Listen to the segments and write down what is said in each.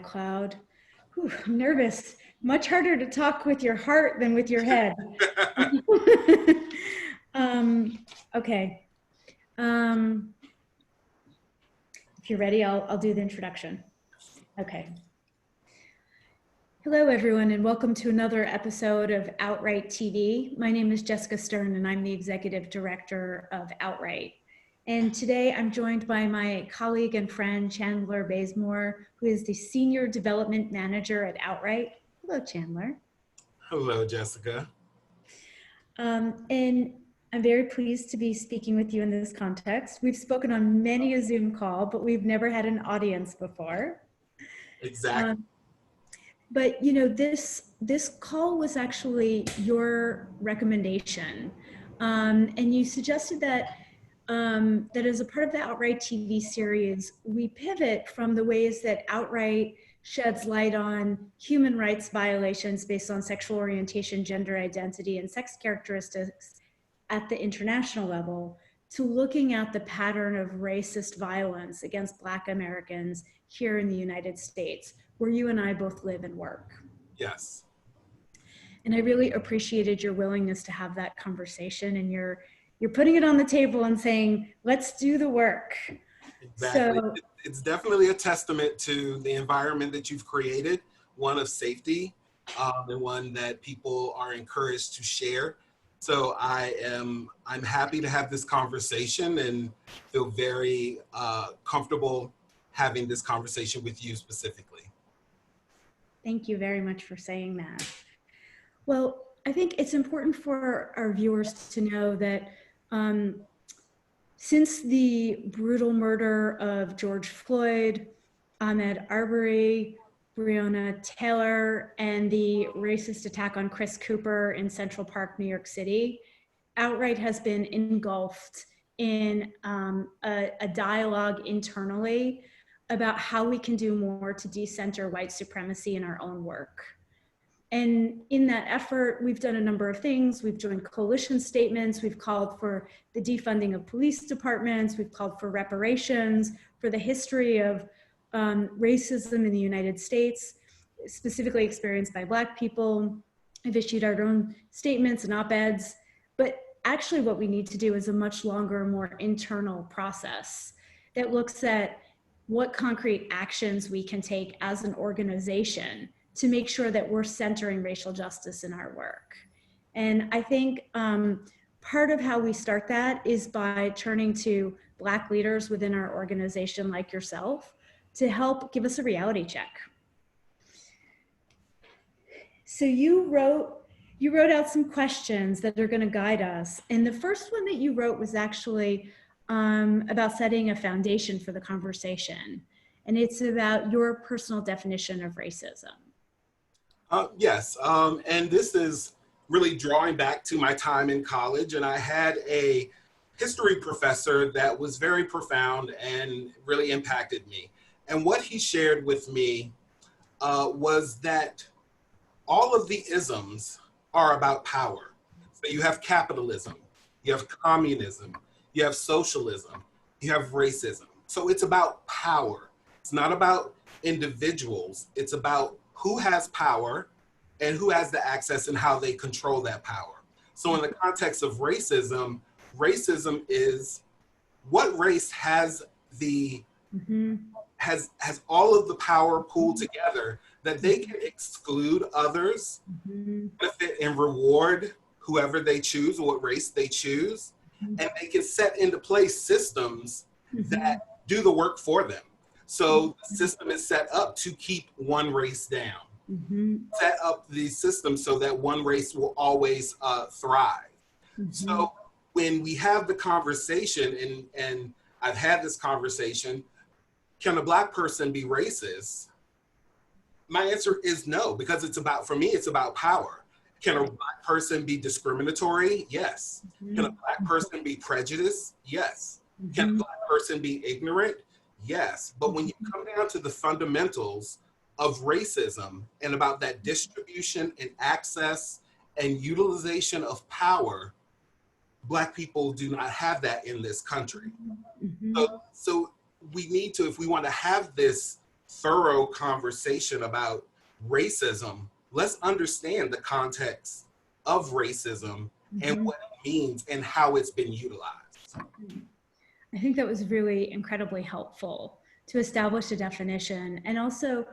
cloud. Whew, I'm nervous. Much harder to talk with your heart than with your head. Okay. If you're ready, I'll do the introduction. Okay. Hello, everyone, and welcome to another episode of Outright TV. My name is Jessica Stern, and I'm the Executive Director of Outright. And today I'm joined by my colleague and friend, Chandler Bazemore, who is the Senior Development Manager at Outright. Hello, Chandler. Hello, Jessica. And I'm very pleased to be speaking with you in this context. We've spoken on many a Zoom call, but we've never had an audience before. Exactly. But you know, this call was actually your recommendation, and you suggested that that as a part of the Outright TV series, we pivot from the ways that Outright sheds light on human rights violations based on sexual orientation, gender identity, and sex characteristics at the international level to looking at the pattern of racist violence against Black Americans here in the United States, where you and I both live and work. Yes. And I really appreciated your willingness to have that conversation, and you're putting it on the table and saying, let's do the work. Exactly. So, it's definitely a testament to the environment that you've created, one of safety, and one that people are encouraged to share. So I'm happy to have this conversation and feel very comfortable having this conversation with you specifically. Thank you very much for saying that. Well, I think it's important for our viewers to know that since the brutal murder of George Floyd, Ahmaud Arbery, Breonna Taylor, and the racist attack on Chris Cooper in Central Park, New York City, Outright has been engulfed in a dialogue internally about how we can do more to decenter white supremacy in our own work. And in that effort, we've done a number of things. We've joined coalition statements. We've called for the defunding of police departments. We've called for reparations for the history of racism in the United States, specifically experienced by Black people. We've issued our own statements and op-eds. But actually what we need to do is a much longer, more internal process that looks at what concrete actions we can take as an organization to make sure that we're centering racial justice in our work. And I think part of how we start that is by turning to Black leaders within our organization like yourself to help give us a reality check. So you wrote out some questions that are going to guide us. And the first one that you wrote was actually about setting a foundation for the conversation. And it's about your personal definition of racism. Yes, and this is really drawing back to my time in college, and I had a history professor that was very profound and really impacted me. And what he shared with me was that all of the isms are about power. So you have capitalism, you have communism, you have socialism, you have racism. So it's about power. It's not about individuals, it's about who has power and who has the access and how they control that power. So in the context of racism, racism is what race has the has all of the power pooled together that they can exclude others, benefit and reward whoever they choose or what race they choose, and they can set into place systems that do the work for them. So the system is set up to keep one race down. Set up the system so that one race will always thrive. So when we have the conversation, and I've had this conversation, can a Black person be racist? My answer is no, because for me, it's about power. Can a Black person be discriminatory? Yes. Can a Black person be prejudiced? Yes. Can a Black person be ignorant? Yes. But when you come down to the fundamentals of racism and about that distribution and access and utilization of power, Black people do not have that in this country. So we need to, if we want to have this thorough conversation about racism, let's understand the context of racism and what it means and how it's been utilized. I think that was really incredibly helpful to establish a definition. And also,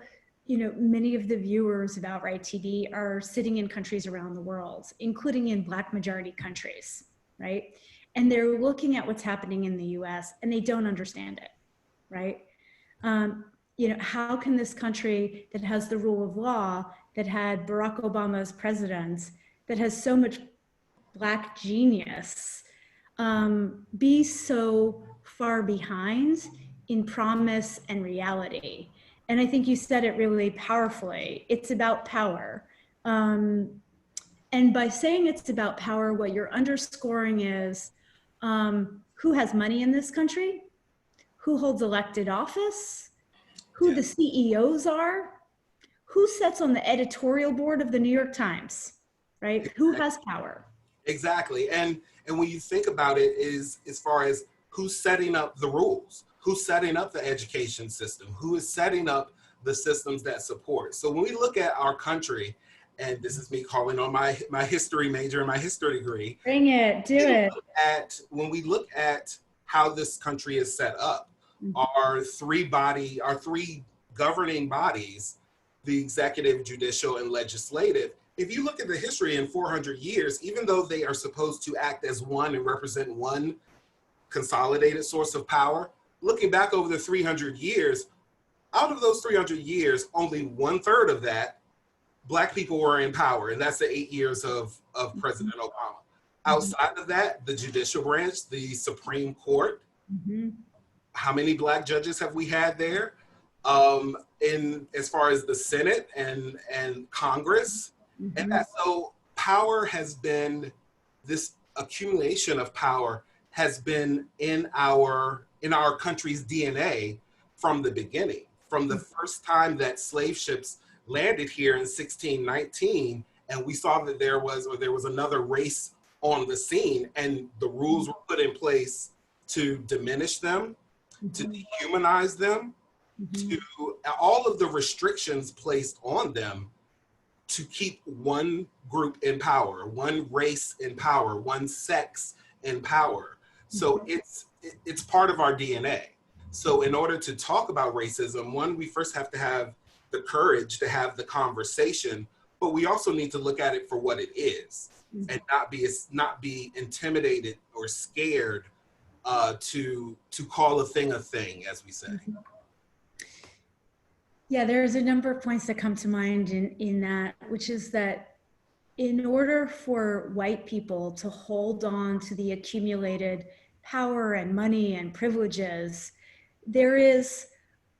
you know, many of the viewers of Outright TV are sitting in countries around the world, including in Black majority countries, right? And they're looking at what's happening in the US and they don't understand it, right? You know, how can this country that has the rule of law, that had Barack Obama as president, that has so much Black genius, be so far behind in promise and reality? And I think you said it really powerfully. It's about power. And by saying it's about power, what you're underscoring is who has money in this country, who holds elected office, who the CEOs are, who sits on the editorial board of the New York Times, right? Who has power? Exactly. And when you think about it, is as far as who's setting up the rules, who's setting up the education system, who is setting up the systems that support. So when we look at our country, and this is me calling on my history major and my history degree. Bring it, do it. When we look at how this country is set up, our three governing bodies, the executive, judicial, and legislative, if you look at the history in 400 years, even though they are supposed to act as one and represent one consolidated source of power, looking back over the 300 years, out of those 300 years, only 1/3 of that, Black people were in power, and that's the 8 years of President Obama. Outside of that, the judicial branch, the Supreme Court, how many Black judges have we had there? In as far as the Senate and Congress, and that, so power has been, this accumulation of power has been in our country's DNA from the beginning, from the first time that slave ships landed here in 1619, and we saw that there was another race on the scene, and the rules were put in place to diminish them, to dehumanize them, to all of the restrictions placed on them to keep one group in power, one race in power, one sex in power. So it's part of our DNA. So in order to talk about racism, one, we first have to have the courage to have the conversation, but we also need to look at it for what it is, and not be intimidated or scared to call a thing, as we say. Yeah, there's a number of points that come to mind in that, which is that in order for white people to hold on to the accumulated power and money and privileges, there is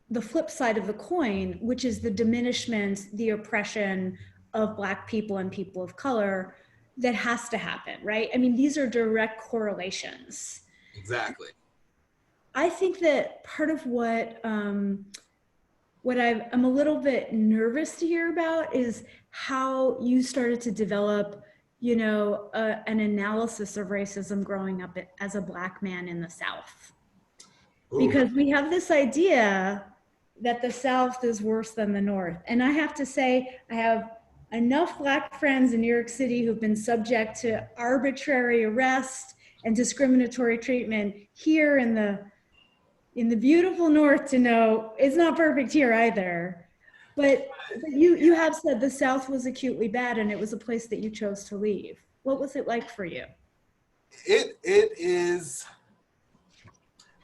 the flip side of the coin, which is the diminishment, the oppression of Black people and people of color that has to happen, right? I mean, these are direct correlations. Exactly. I think that part of what I'm a little bit nervous to hear about is how you started to develop, you know, an analysis of racism growing up as a Black man in the South. Because we have this idea that the South is worse than the North. And I have to say, I have enough Black friends in New York City who've been subject to arbitrary arrest and discriminatory treatment here in the beautiful North to know it's not perfect here either. But you have said the South was acutely bad and it was a place that you chose to leave. What was it like for you? It is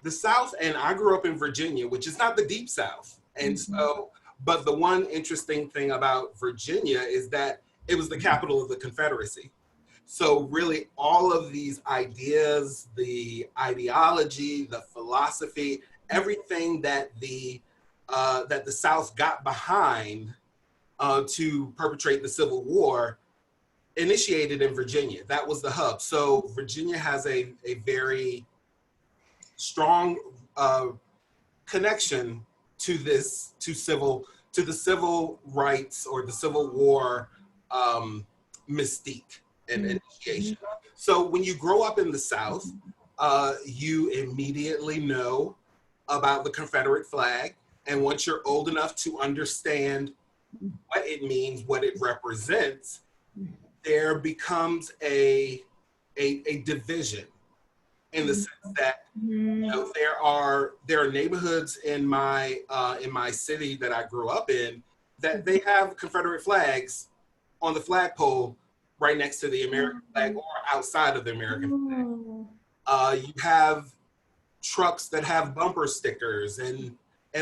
the South, and I grew up in Virginia, which is not the deep South. And so, but the one interesting thing about Virginia is that it was the capital of the Confederacy. So really all of these ideas, the ideology, the philosophy, everything that the South got behind to perpetrate the Civil War initiated in Virginia. That was the hub. So Virginia has a very strong connection to the civil rights or the Civil War mystique and initiation. So when you grow up in the South, you immediately know about the Confederate flag. And once you're old enough to understand what it means, what it represents, there becomes a division in the sense that there are neighborhoods in my city that I grew up in that they have Confederate flags on the flagpole right next to the American flag or outside of the American flag. You have trucks that have bumper stickers and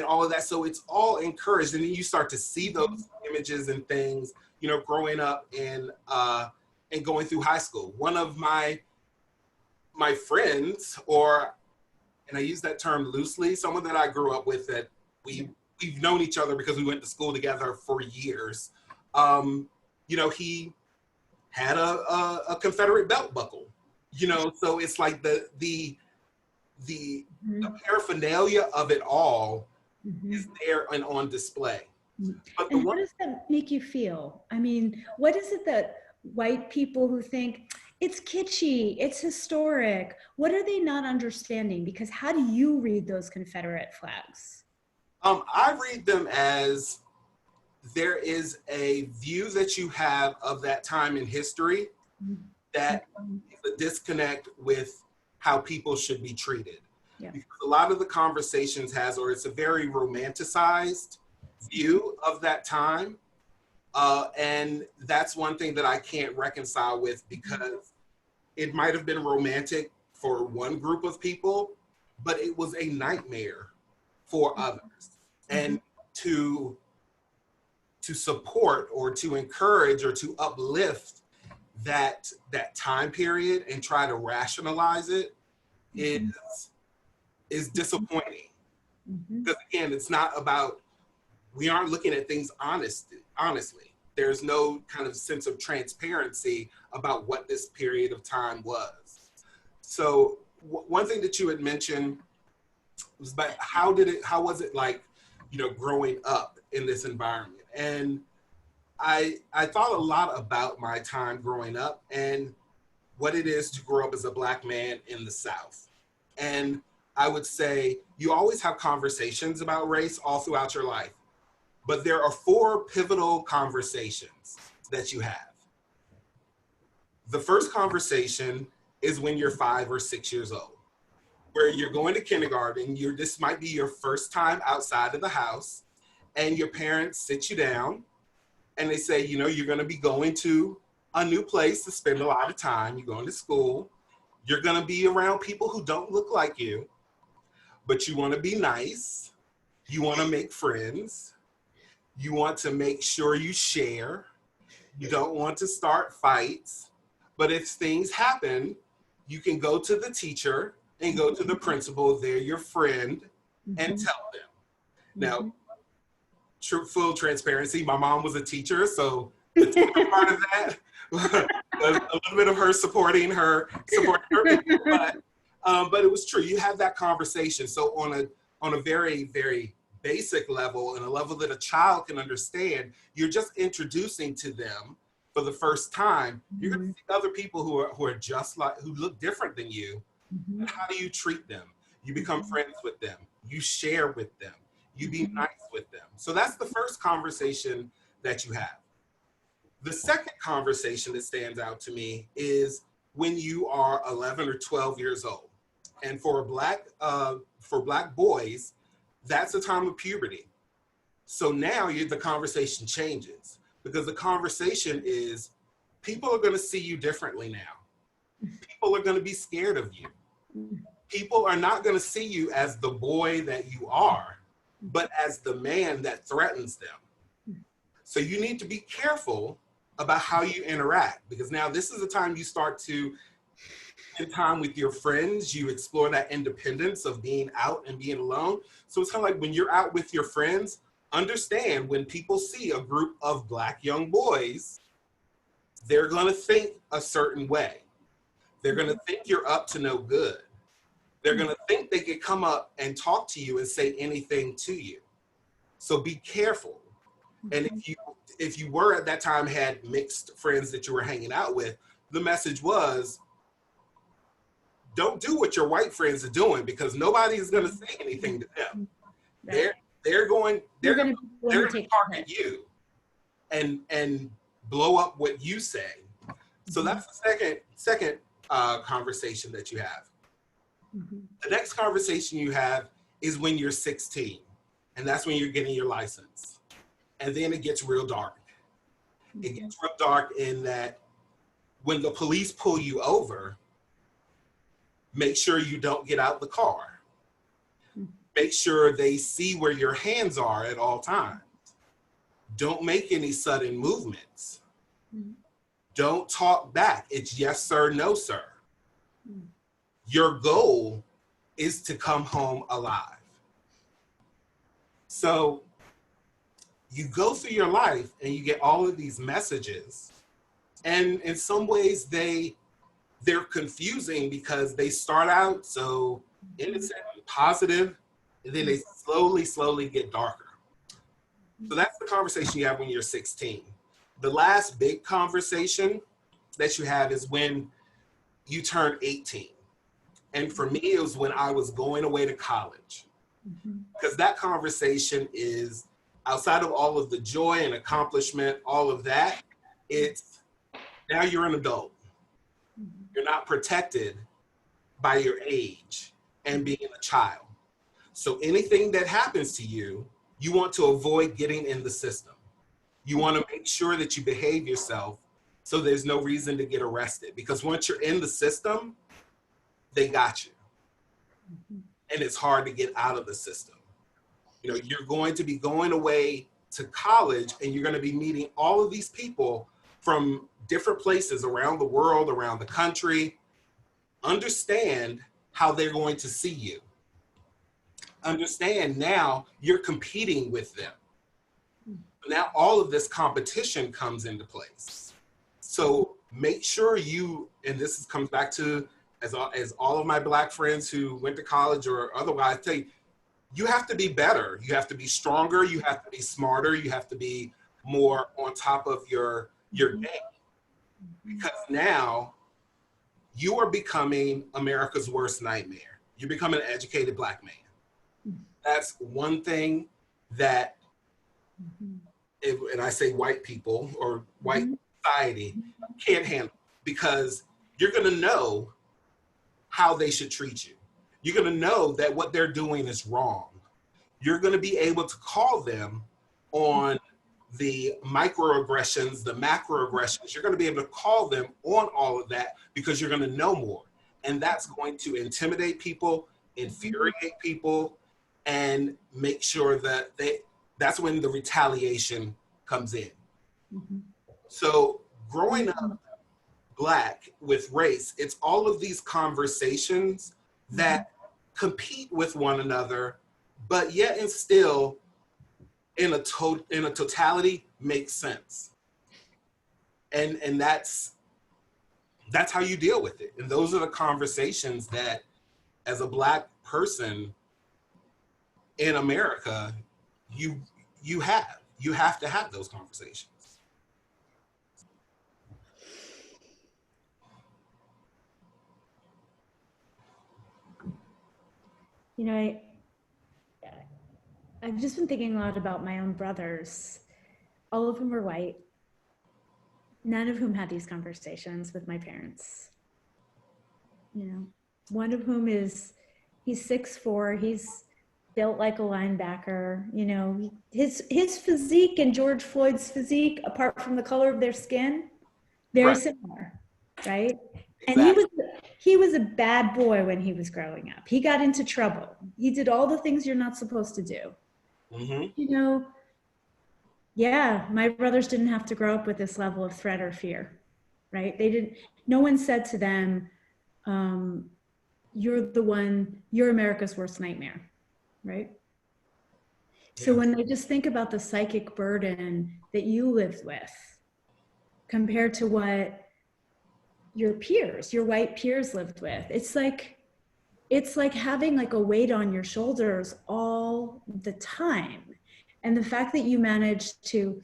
all of that. So it's all encouraged. And then you start to see those images and things, growing up and going through high school. One of my friends, and I use that term loosely, someone that I grew up with that we've known each other because we went to school together for years. He had a Confederate belt buckle, so it's like the paraphernalia of it all is there and on display. But and what does that make you feel? I mean, what is it that white people who think it's kitschy, it's historic, what are they not understanding? Because how do you read those Confederate flags? I read them as there is a view that you have of that time in history that is a disconnect with how people should be treated. Yeah. Because a lot of the conversations it's a very romanticized view of that time. And that's one thing that I can't reconcile with, because it might have been romantic for one group of people, but it was a nightmare for others. And to support or to encourage or to uplift that time period and try to rationalize it is disappointing. Because again, it's not about, we aren't looking at things honestly. There's no kind of sense of transparency about what this period of time was. So one thing that you had mentioned was about how was it like, growing up in this environment? And I thought a lot about my time growing up and what it is to grow up as a Black man in the South. And I would say you always have conversations about race all throughout your life, but there are 4 pivotal conversations that you have. The first conversation is when you're 5 or 6 years old, where you're going to kindergarten. This might be your first time outside of the house, and your parents sit you down and they say, you're going to be going to a new place to spend a lot of time. You're going to school. You're going to be around people who don't look like you, but you want to be nice. You want to make friends. You want to make sure you share. You don't want to start fights. But if things happen, you can go to the teacher and go to the principal. They're your friend, and tell them. Now, full transparency, my mom was a teacher, so the teacher part of that was a little bit of her supporting her, but it was true. You have that conversation. So on a very, very basic level, and a level that a child can understand, you're just introducing to them for the first time. You're going to see other people who are just like, who look different than you. And how do you treat them? You become friends with them. You share with them. You be nice with them. So that's the first conversation that you have. The second conversation that stands out to me is when you are 11 or 12 years old. And for Black boys, that's a time of puberty. So now the conversation changes, because the conversation is, people are going to see you differently now. People are going to be scared of you. People are not going to see you as the boy that you are, but as the man that threatens them. So you need to be careful about how you interact, because now this is the time you start to spend time with your friends. You explore that independence of being out and being alone. So it's kind of like when you're out with your friends, understand when people see a group of Black young boys, they're going to think a certain way. They're going to think you're up to no good. They're going to think they could come up and talk to you and say anything to you. So be careful. And if you were at that time had mixed friends that you were hanging out with, the message was, don't do what your white friends are doing, because nobody is going to say anything to them. they're going You're to going to take the target hit. you and blow up what you say. So that's the second conversation that you have. The next conversation you have is when you're 16, and that's when you're getting your license. And then it gets real dark. It gets real dark in that when the police pull you over, make sure you don't get out the car. Make sure they see where your hands are at all times. Don't make any sudden movements. Don't talk back. It's yes, sir, no, sir. Your goal is to come home alive. So you go through your life and you get all of these messages. And in some ways they're confusing because they start out so innocent and positive, and then they slowly get darker. So that's the conversation you have when you're 16. The last big conversation that you have is when you turn 18. And for me, it was when I was going away to college. Because that conversation is outside of all of the joy and accomplishment, all of that, it's now you're an adult. You're not protected by your age and being a child. So anything that happens to you, you want to avoid getting in the system. You want to make sure that you behave yourself so there's no reason to get arrested. Because once you're in the system, they got you. And it's hard to get out of the system. You know, you're going to be going away to college and you're going to be meeting all of these people from different places around the world, around the country. Understand how they're going to see you. Understand now you're competing with them. Now all of this competition comes into place. So make sure you, and this comes back to, as all of my Black friends who went to college or otherwise tell you, you have to be better. You have to be stronger. You have to be smarter. You have to be more on top of your game. Because now you are becoming America's worst nightmare. You're becoming an educated Black man. That's one thing that, and I say white people or white society can't handle, because you're going to know how they should treat you. You're going to know that what they're doing is wrong. You're going to be able to call them on the microaggressions, the macroaggressions. You're going to be able to call them on all of that because you're going to know more. And that's going to intimidate people, infuriate people, and make sure that that's when the retaliation comes in. So growing up Black with race, it's all of these conversations that compete with one another, but yet and still in a totality makes sense. And that's how you deal with it. And those are the conversations that as a Black person in America, you have to have those conversations. You know, I've just been thinking a lot about my own brothers. All of whom are white. None of whom had these conversations with my parents. You know, one of whom he's 6'4", he's built like a linebacker. You know, his physique and George Floyd's physique, apart from the color of their skin, very similar, right? Exactly. And he was a bad boy when he was growing up. He got into trouble. He did all the things you're not supposed to do. You know, yeah, my brothers didn't have to grow up with this level of threat or fear, right? No one said to them, you're America's worst nightmare, right? Yeah. So when I just think about the psychic burden that you lived with compared to what your white peers lived with, it's like having like a weight on your shoulders all the time. And the fact that you managed to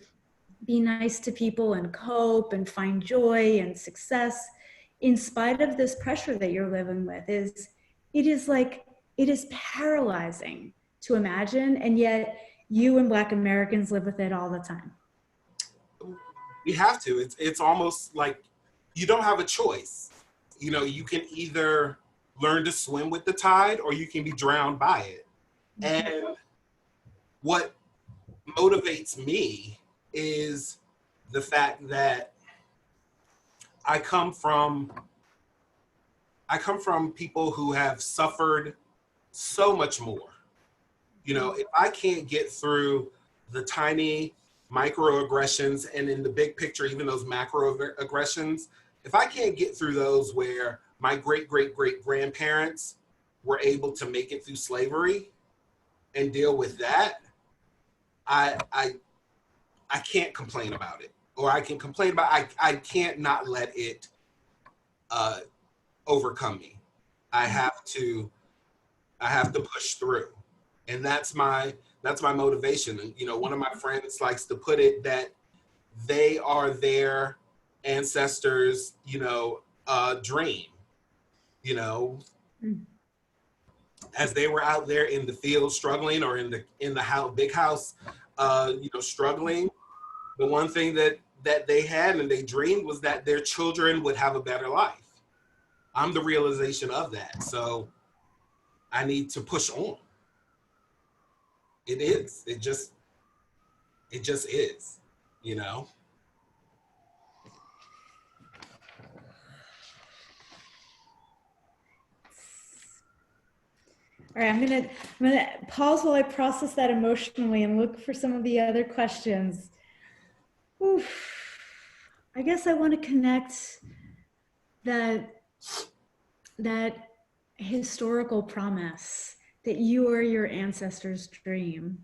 be nice to people and cope and find joy and success in spite of this pressure that you're living with it is paralyzing to imagine. And yet you and Black Americans live with it all the time. We have to. It's almost like you don't have a choice. You know, you can either learn to swim with the tide or you can be drowned by it. And what motivates me is the fact that I come from people who have suffered so much more. You know, if I can't get through the tiny microaggressions and in the big picture, even those macroaggressions, if I can't get through those where my great grandparents were able to make it through slavery and deal with that, I can't complain about it. Or I can complain about I can't not let it overcome me. I have to push through. And that's my motivation. And, you know, one of my friends likes to put it that they are their ancestors, you know, dream, you know, as they were out there in the field struggling, or in the house, big house, you know, struggling. The one thing that they had and they dreamed was that their children would have a better life. I'm the realization of that. So I need to push on. It is. It just is, you know? All right, I'm gonna pause while I process that emotionally and look for some of the other questions. Oof. I guess I want to connect that historical promise that you are your ancestors' dream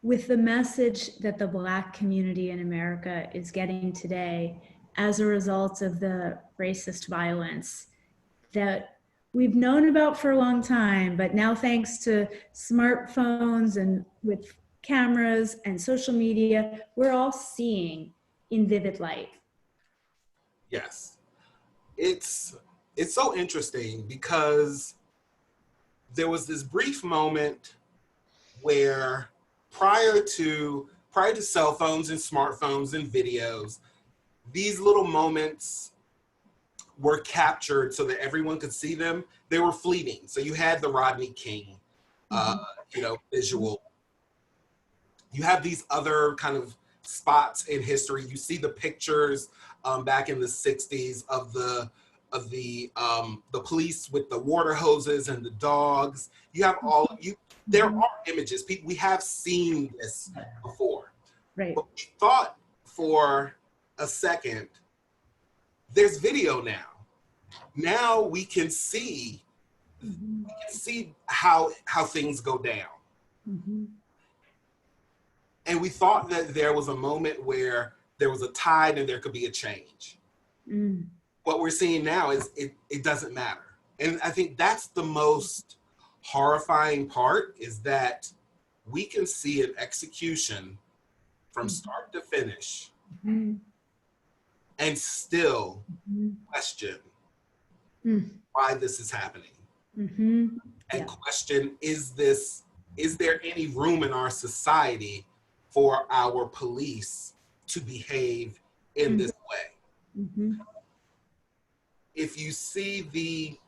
with the message that the Black community in America is getting today as a result of the racist violence that we've known about for a long time, but now thanks to smartphones and with cameras and social media, we're all seeing in vivid light. Yes. It's so interesting because there was this brief moment where prior to cell phones and smartphones and videos, these little moments were captured so that everyone could see them. They were fleeting. So you had the Rodney King, you know, visual. You have these other kind of spots in history. You see the pictures back in the 60s of the police with the water hoses and the dogs. You have there are images. We have seen this before. Right. But we thought for a second, there's video now. Now we can see how things go down. And we thought that there was a moment where there was a tide and there could be a change. What we're seeing now is it doesn't matter. And I think that's the most horrifying part, is that we can see an execution from start to finish and still question why this is happening. And question, is there any room in our society for our police to behave in this way? If you see the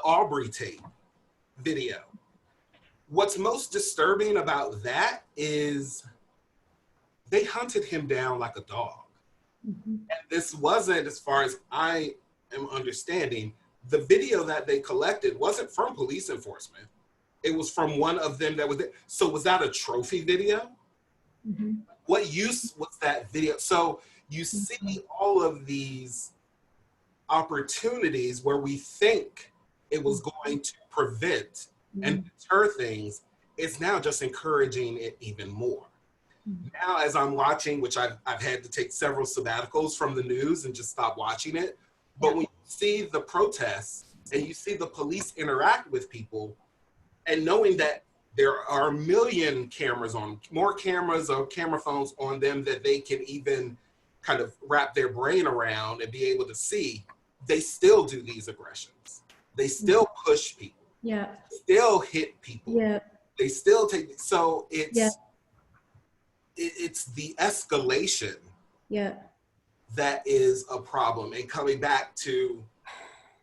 Aubrey tape video, what's most disturbing about that is they hunted him down like a dog. And this wasn't, as far as I am understanding, the video that they collected wasn't from police enforcement. It was from one of them that was there. So was that a trophy video? What use was that video? So you see all of these opportunities where we think it was going to prevent and deter things. It's now just encouraging it even more. Now, as I'm watching, which I've had to take several sabbaticals from the news and just stop watching it, but when you see the protests and you see the police interact with people, and knowing that there are a million cameras on, more cameras or camera phones on them that they can even kind of wrap their brain around and be able to see, they still do these aggressions. They still push people. Still hit people. They still take, so Yeah. it's the escalation Yeah. that is a problem. And coming back to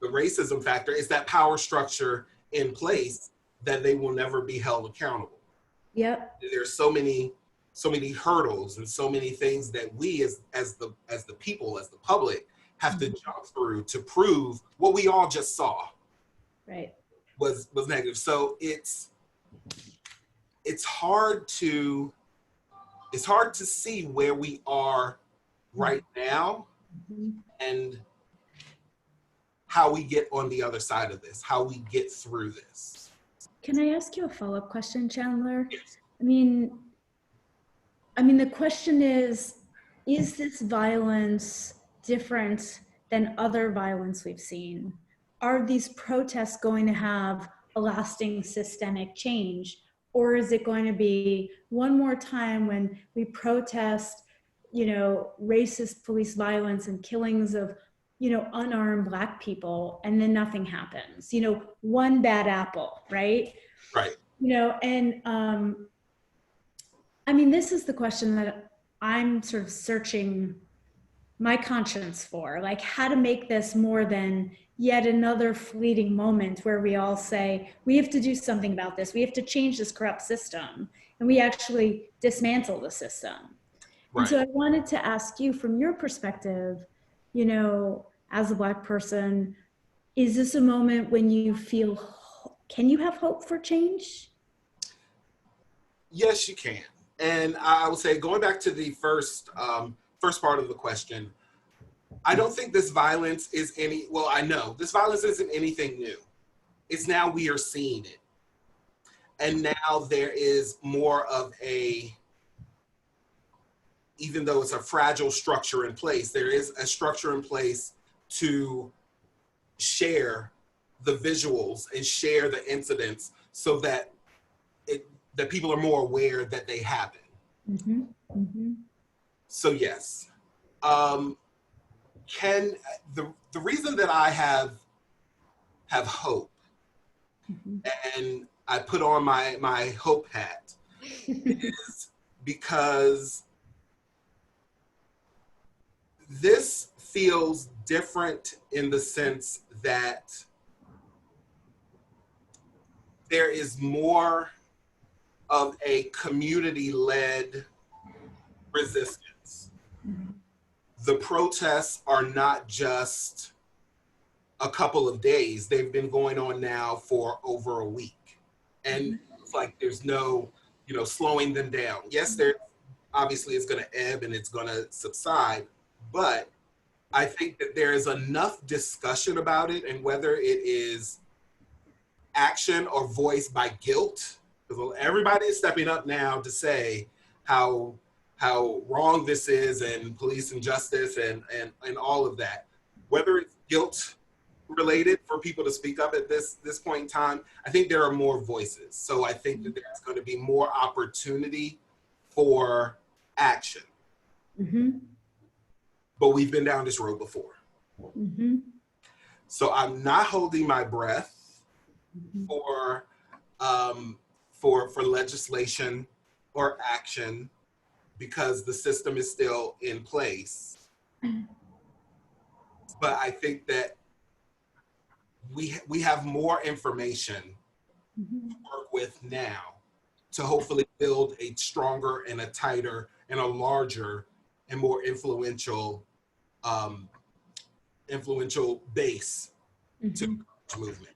the racism factor, is that power structure in place that they will never be held accountable. Yep. There's so many hurdles and so many things that we as the people, as the public, have to jump through to prove what we all just saw Right. was negative. So it's hard to see where we are right now and how we get on the other side of this, how we get through this. Can I ask you a follow-up question, Chandler? Yes. I mean, the question is this violence different than other violence we've seen? Are these protests going to have a lasting systemic change? Or is it going to be one more time when we protest, racist police violence and killings of, unarmed Black people, and then nothing happens? One bad apple, right? Right. This is the question that I'm sort of searching my conscience for, like how to make this more than yet another fleeting moment where we all say, we have to do something about this. We have to change this corrupt system. And we actually dismantle the system. Right. And so I wanted to ask you, from your perspective, as a Black person, is this a moment when you feel, can you have hope for change? Yes, you can. And I would say, going back to the first part of the question, I don't think this violence is I know this violence isn't anything new. It's now we are seeing it. And now there is more of even though it's a fragile structure in place, there is a structure in place to share the visuals and share the incidents so that that people are more aware that they happen. Mm-hmm. Mm-hmm. So yes, the reason that I have hope, and I put on my hope hat, is because this feels different in the sense that there is more of a community-led resistance. The protests are not just a couple of days. They've been going on now for over a week. And it's like there's no, slowing them down. Yes, there obviously it's going to ebb and it's going to subside, but I think that there is enough discussion about it, and whether it is action or voiced by guilt, because everybody is stepping up now to say how wrong this is, and police injustice and all of that. Whether it's guilt related for people to speak up at this point in time, I think there are more voices. So I think that there's going to be more opportunity for action. Mm-hmm. But we've been down this road before. Mm-hmm. So I'm not holding my breath for legislation or action, because the system is still in place. But I think that we have more information to work with now to hopefully build a stronger and a tighter and a larger and more influential base to the movement.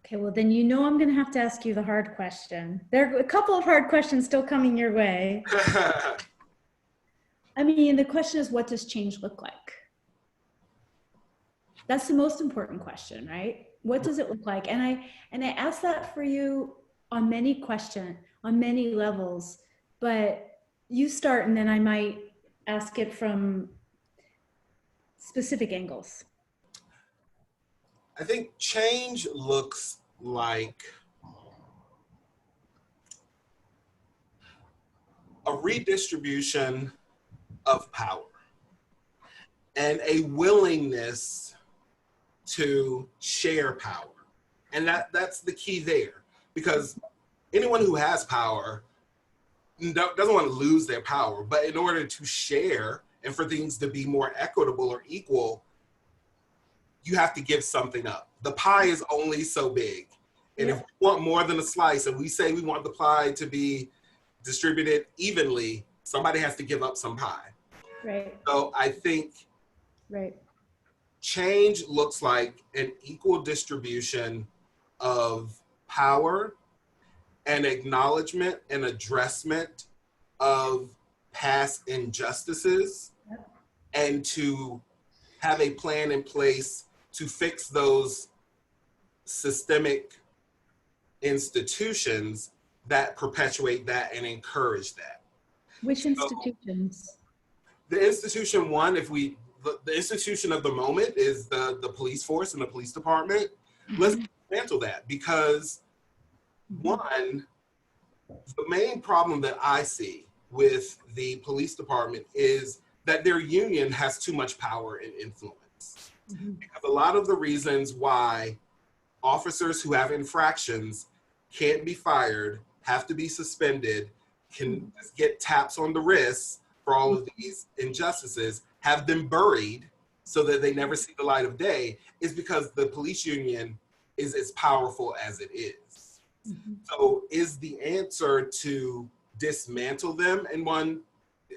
Okay, well then I'm going to have to ask you the hard question. There are a couple of hard questions still coming your way. The question is, what does change look like? That's the most important question, right? What does it look like? And I ask that for you on many levels, but you start and then I might ask it from specific angles. I think change looks like a redistribution of power and a willingness to share power. And that's the key there. because anyone who has power doesn't want to lose their power, but in order to share and for things to be more equitable or equal, you have to give something up. The pie is only so big. And if we want more than a slice and we say we want the pie to be distributed evenly, somebody has to give up some pie. Right. So I think Right. change looks like an equal distribution of power and acknowledgement and addressment of past injustices, and to have a plan in place to fix those systemic institutions that perpetuate that and encourage that. Which institutions? The institution one, the institution of the moment is the police force and the police department. Let's dismantle that, because one, the main problem that I see with the police department is that their union has too much power and influence. Because a lot of the reasons why officers who have infractions can't be fired, have to be suspended, can get taps on the wrists for all of these injustices, have them buried so that they never see the light of day, is because the police union is as powerful as it is. So is the answer to dismantle them? And one,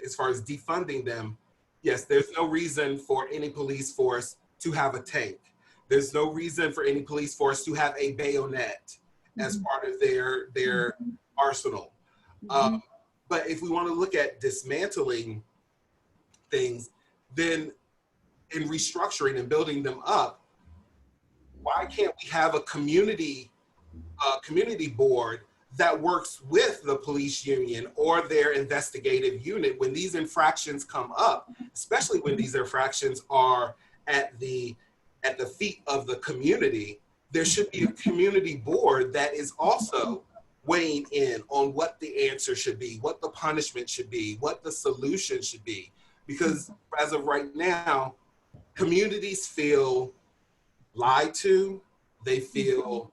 as far as defunding them, yes, there's no reason for any police force to have a tank. There's no reason for any police force to have a bayonet as part of their arsenal. But if we want to look at dismantling things, then in restructuring and building them up, why can't we have a community board that works with the police union or their investigative unit when these infractions come up, especially when these infractions are at the feet of the community? There should be a community board that is also weighing in on what the answer should be, what the punishment should be, what the solution should be. Because as of right now, communities feel lied to, they feel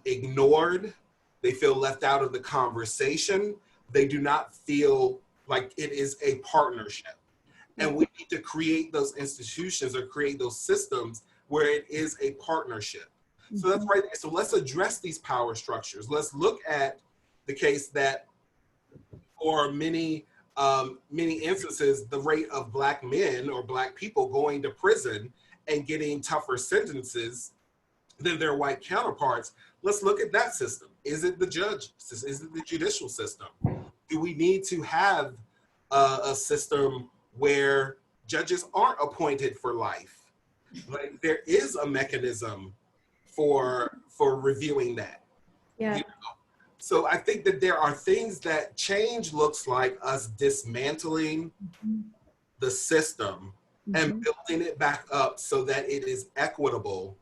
ignored, they feel left out of the conversation, they do not feel like it is a partnership. And we need to create those institutions or create those systems where it is a partnership. So that's right there. So let's address these power structures. Let's look at the case that for many instances, the rate of Black men or Black people going to prison and getting tougher sentences than their white counterparts. Let's look at that system. Is it the judge? Is it the judicial system? Do we need to have a system where judges aren't appointed for life? Like, there is a mechanism for reviewing that. Yeah. You know? So I think that there are things that change looks like us dismantling the system and building it back up so that it is equitable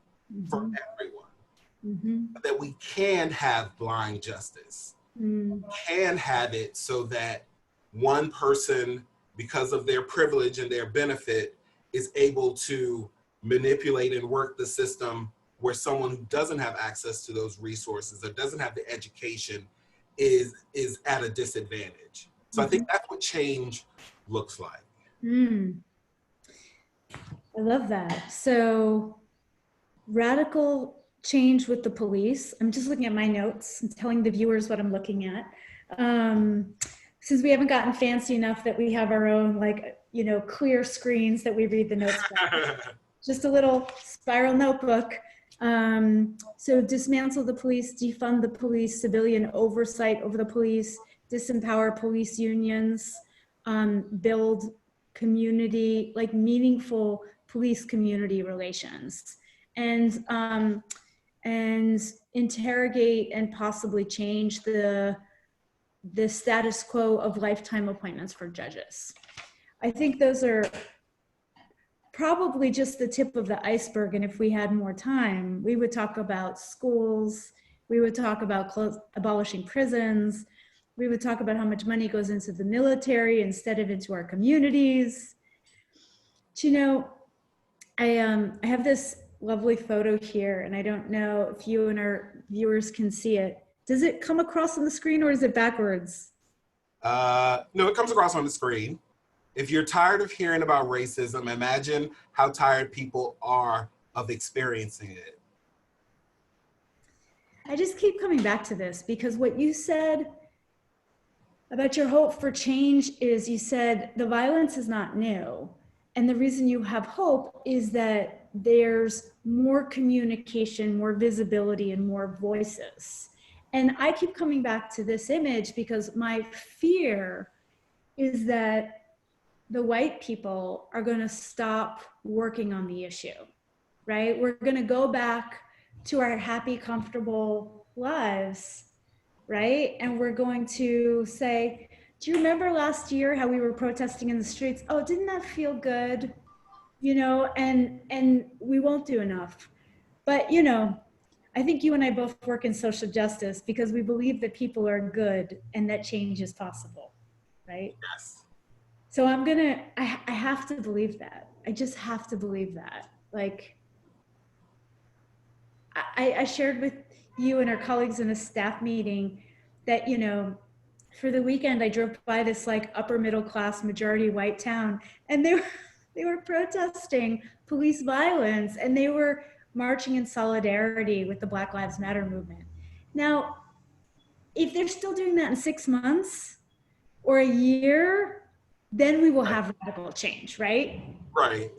for everyone. That we can have blind justice. Can have it so that one person, because of their privilege and their benefit, is able to manipulate and work the system where someone who doesn't have access to those resources or doesn't have the education is at a disadvantage. So I think that's what change looks like. I love that. So radical change with the police. I'm just looking at my notes and telling the viewers what I'm looking at. Since we haven't gotten fancy enough that we have our own, like, you know, clear screens that we read the notes from. Just a little spiral notebook. So dismantle the police, defund the police, civilian oversight over the police, disempower police unions, build community, like meaningful police community relations, and interrogate and possibly change the status quo of lifetime appointments for judges. I think those are probably just the tip of the iceberg. And if we had more time, we would talk about schools, we would talk about abolishing prisons, we would talk about how much money goes into the military instead of into our communities. But, you know, I have this lovely photo here, and I don't know if you and our viewers can see it. Does it come across on the screen or is it backwards? No, it comes across on the screen. If you're tired of hearing about racism, imagine how tired people are of experiencing it. I just keep coming back to this because what you said about your hope for change is you said the violence is not new. And the reason you have hope is that there's more communication, more visibility, and more voices. And I keep coming back to this image because my fear is that the white people are going to stop working on the issue, right? We're going to go back to our happy, comfortable lives, right? And we're going to say, do you remember last year how we were protesting in the streets? Oh, didn't that feel good? You know, and we won't do enough. But, you know, I think you and I both work in social justice because we believe that people are good and that change is possible, right? Yes. So I have to believe that. I just have to believe that. Like, I shared with you and our colleagues in a staff meeting that, you know, for the weekend I drove by this like upper middle class majority white town and they were protesting police violence and they were marching in solidarity with the Black Lives Matter movement. Now, if they're still doing that in 6 months or a year, then we will have radical change, right? Right.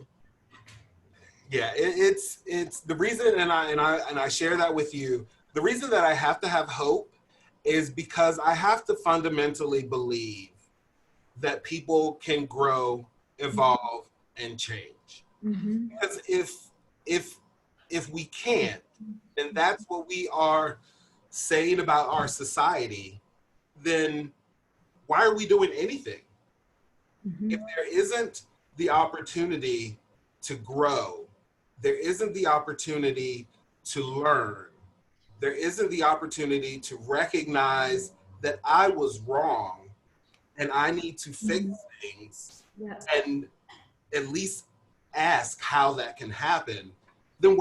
Yeah, it's the reason, and I share that with you. The reason that I have to have hope is because I have to fundamentally believe that people can grow, evolve, and change. Mm-hmm. Because if we can't, and that's what we are saying about our society, then why are we doing anything? Mm-hmm. If there isn't the opportunity to grow, there isn't the opportunity to learn, there isn't the opportunity to recognize that I was wrong and I need to fix things Yeah. and at least ask how that can happen, then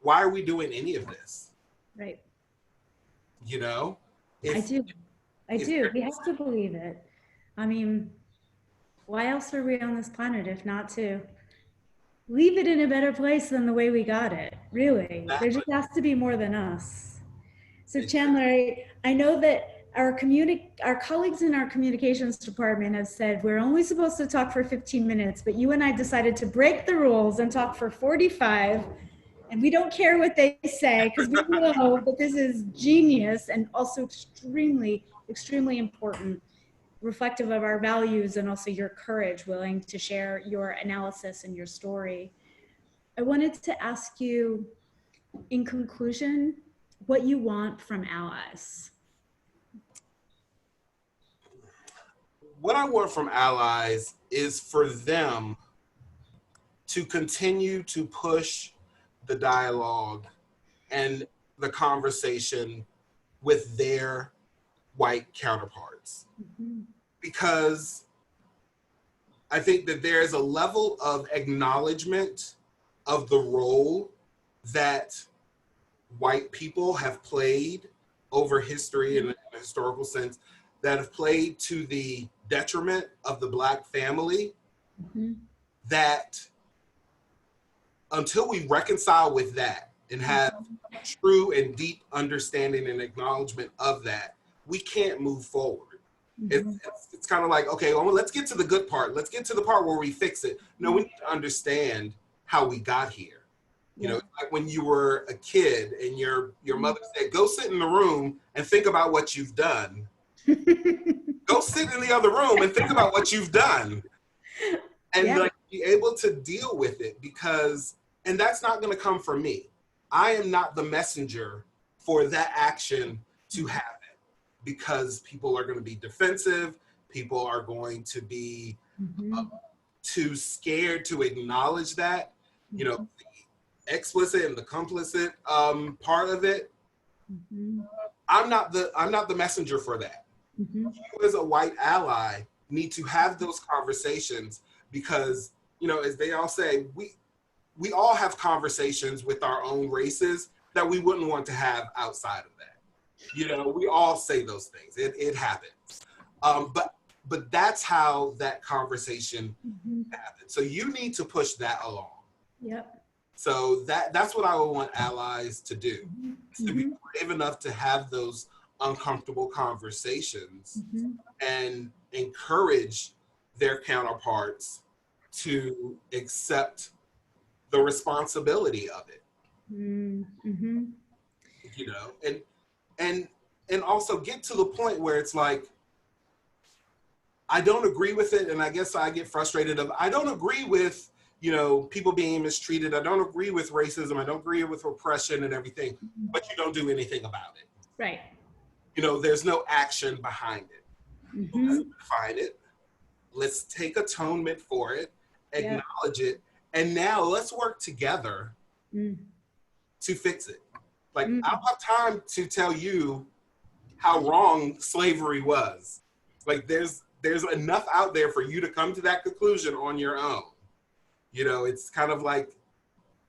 why are we doing any of this? Right. You know? I If, do. I if do. We have to believe it. I mean, why else are we on this planet if not to leave it in a better place than the way we got it? Really. There just has to be more than us. So Chandler, I know that our colleagues in our communications department have said we're only supposed to talk for 15 minutes, but you and I decided to break the rules and talk for 45. And we don't care what they say because we know that this is genius and also extremely, extremely important, reflective of our values and also your courage, willing to share your analysis and your story. I wanted to ask you, in conclusion, what you want from allies. what I want from allies is for them to continue to push the dialogue and the conversation with their white counterparts. Mm-hmm. Because I think that there is a level of acknowledgement of the role that white people have played over history in a historical sense, that have played to the detriment of the Black family, Mm-hmm. that until we reconcile with that and have true and deep understanding and acknowledgement of that, we can't move forward. Mm-hmm. It's kind of like, okay, well, let's get to the good part. Let's get to the part where we fix it. No, we need to understand how we got here. You know, like when you were a kid and your mother said, go sit in the room and think about what you've done. Go sit in the other room and think about what you've done. And like be able to deal with it, because, and that's not going to come from me. I am not the messenger for that action to happen, because people are going to be defensive. People are going to be too scared to acknowledge that, you know, the explicit and the complicit part of it. I'm not the messenger for that. You as a white ally need to have those conversations, because, you know, as they all say, we all have conversations with our own races that we wouldn't want to have outside of that. You know, we all say those things. It happens. But that's how that conversation happens. So you need to push that along. Yep. So that's what I would want allies to do, is to be brave enough to have those uncomfortable conversations and encourage their counterparts to accept the responsibility of it. You know, and also get to the point where it's like, I don't agree with it, and I guess I get frustrated of, I don't agree with, you know, people being mistreated. I don't agree with racism. I don't agree with oppression and everything, but you don't do anything about it. Right. You know, there's no action behind it. Let's define it. Let's take atonement for it, acknowledge it, and now let's work together to fix it. Like, I don't have time to tell you how wrong slavery was. Like, there's enough out there for you to come to that conclusion on your own. You know, it's kind of like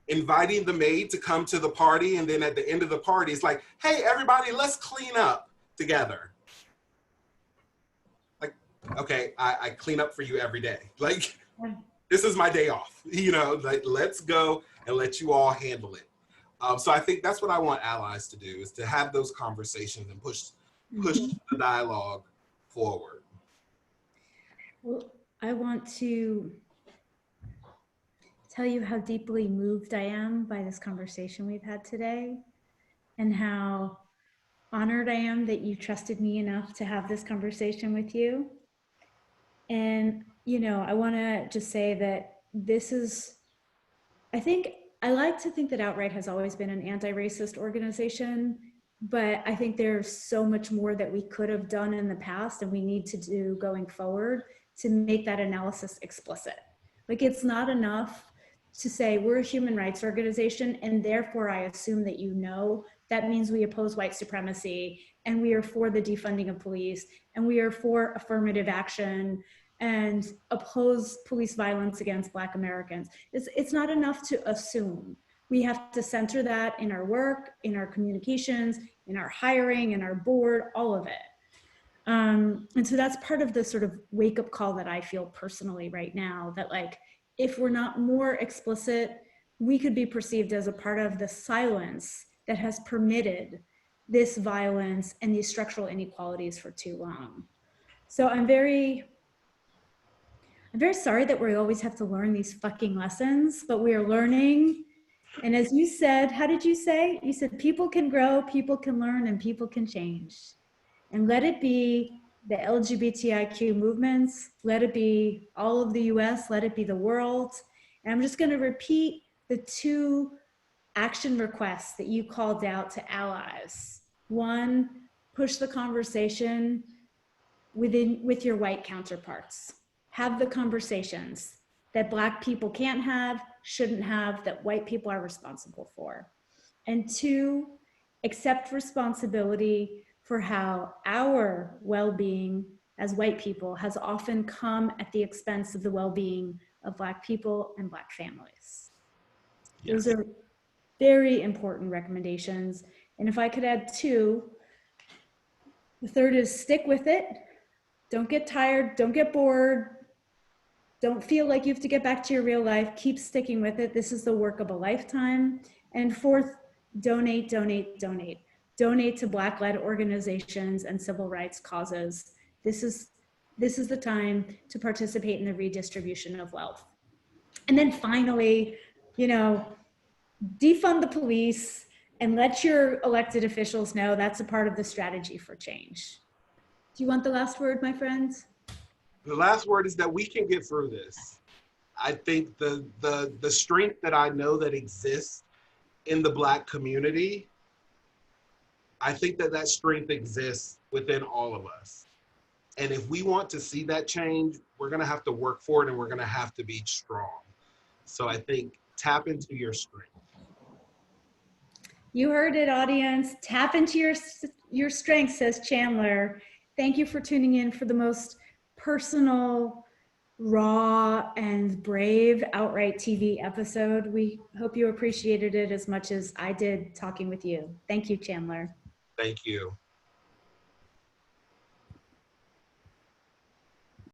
inviting the maid to come to the party, and then at the end of the party, it's like, hey, everybody, let's clean up together. Like, okay, I clean up for you every day. Like, this is my day off. You know, like, let's go and let you all handle it. So I think that's what I want allies to do, is to have those conversations and push the dialogue forward. Well, I want to tell you how deeply moved I am by this conversation we've had today, and how honored I am that you trusted me enough to have this conversation with you. And, you know, I want to just say that this is, I like to think that Outright has always been an anti-racist organization, but I think there's so much more that we could have done in the past and we need to do going forward to make that analysis explicit. Like, it's not enough to say we're a human rights organization and therefore I assume that you know that means we oppose white supremacy and we are for the defunding of police and we are for affirmative action and oppose police violence against Black Americans. It's not enough to assume. We have to center that in our work, in our communications, in our hiring, in our board, all of it. And so that's part of the sort of wake up call that I feel personally right now, that like, if we're not more explicit, we could be perceived as a part of the silence that has permitted this violence and these structural inequalities for too long. So I'm very sorry that we always have to learn these fucking lessons, but we are learning. And as you said, how did you say? You said people can grow, people can learn, and people can change. And let it be the LGBTIQ movements, let it be all of the US, let it be the world. And I'm just gonna repeat the two action requests that you called out to allies. One, push the conversation with your white counterparts. Have the conversations that Black people can't have, shouldn't have, that white people are responsible for. And two, accept responsibility for how our well-being as white people has often come at the expense of the well-being of Black people and Black families. Yes. Those are very important recommendations. And if I could add two, the third is stick with it. Don't get tired, don't get bored. Don't feel like you have to get back to your real life. Keep sticking with it. This is the work of a lifetime. And fourth, donate, donate, donate. Donate to Black-led organizations and civil rights causes. This is the time to participate in the redistribution of wealth. And then finally, you know, defund the police and let your elected officials know that's a part of the strategy for change. Do you want the last word, my friends? The last word is that we can get through this. I think the strength that I know that exists in the Black community, I think that strength exists within all of us. And if we want to see that change, we're gonna have to work for it and we're gonna have to be strong. So I think tap into your strength. You heard it, audience. Tap into your strength, says Chandler. Thank you for tuning in for the most personal, raw, and brave Outright TV episode. We hope you appreciated it as much as I did talking with you. Thank you, Chandler. Thank you.